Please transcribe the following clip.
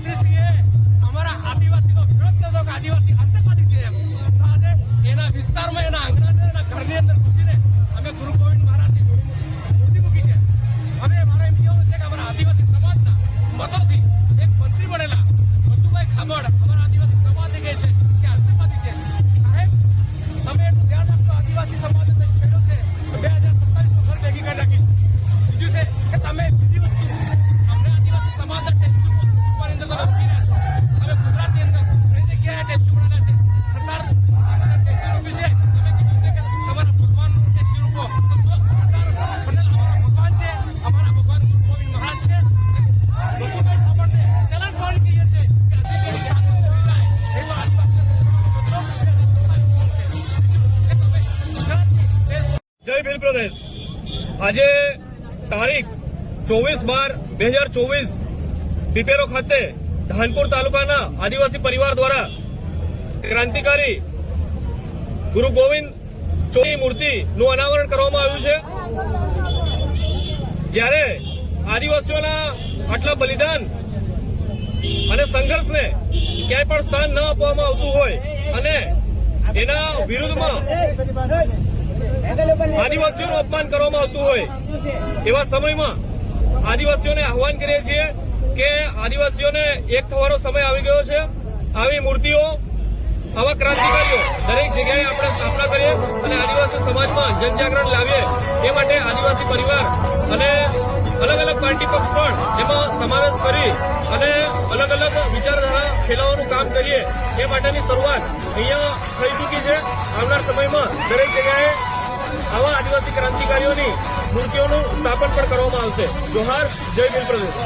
મંત્રીશ્રીએ અમારા આદિવાસીનો વિરોધ નતો કે આદિવાસી આતંકવાદી છે એમ. તો આજે એના વિસ્તારમાં એના આંગણા એના ઘરની અંદર ઘૂસીને અમે ગુરુ ગોવિંદ મહારાજની મૂર્તિ મૂકી છે. હવે મારે એમ કહેવું છે કે અમારા આદિવાસી સમાજના મતોથી એક મંત્રી બનેલા વસુભાઈ ખાબડ અમારા આદિવાસી સમાજે કહે છે કે આતંકવાદી છે. સાહેબ, તમે એટલું ધ્યાન રાખજો. આદિવાસી સમાજે ખેડૂત છે 2027 ઘર ભેગી કરી નાખી. બીજું છે કે તમે બીજી વસ્તુ અમને આદિવાસી સમાજના ટેસ્યુ ઉપર અંદર તમે મૂકી રહ્યા છો. હવે ગુજરાતની અંદર ઘણી જગ્યાએ ટેસ્યુ બનાવ્યા છે. સરકાર ટેસ્યુ રૂપી છે. તમે કીધું છે કે તમારા ભગવાનનું ટેસ્યુ રૂપો. અમારા ભગવાન છે, અમારા ભગવાન ગુરુ ગોવિંદ મહારાજ છે. વસુભાઈ ખાબડને ચેલેન્જ કરી કહીએ છે કે આદિવાસી શાંતિ રહી જાય એ તો આદિવાસી જય ભીલ પ્રદેશ. આજે તારીખ 24/12/2024 પીપેરો ખાતે ધાનપુર તાલુકાના આદિવાસી પરિવાર દ્વારા ક્રાંતિકારી ગુરુ ગોવિંદ ચોની મૂર્તિનું અનાવરણ કરવામાં આવ્યું છે. જ્યારે આદિવાસીઓના આટલા બલિદાન અને સંઘર્ષને ક્યાંય પણ સ્થાન ન આપવામાં આવતું હોય અને એના વિરુદ્ધમાં આદિવાસીઓનું અપમાન કરવામાં આવતું હોય એવા સમયમાં આદિવાસીઓને આહવાન કરીએ છીએ કે આદિવાસીઓને એક થવાનો સમય આવી ગયો છે. આવી મૂર્તિઓ, આવા ક્રાંતિકારીઓ દરેક જગ્યાએ આપણે સ્થાપના કરીએ અને આદિવાસી સમાજમાં જનજાગરણ લાવીએ. એ માટે આદિવાસી પરિવાર અને અલગ અલગ પાર્ટી પક્ષ પણ એમાં સમાવેશ કરી અને અલગ અલગ વિચારધારા ફેલાવવાનું કામ કરીએ. એ માટેની શરૂઆત અહીંયા થઈ ચૂકી છે. આવનાર સમયમાં દરેક જગ્યાએ આવા આદિવાસી ક્રાંતિકારીઓની મૂર્તિઓનું સ્થાપન પણ કરવામાં આવશે. જોહાર, જય ભીલ પ્રદેશ.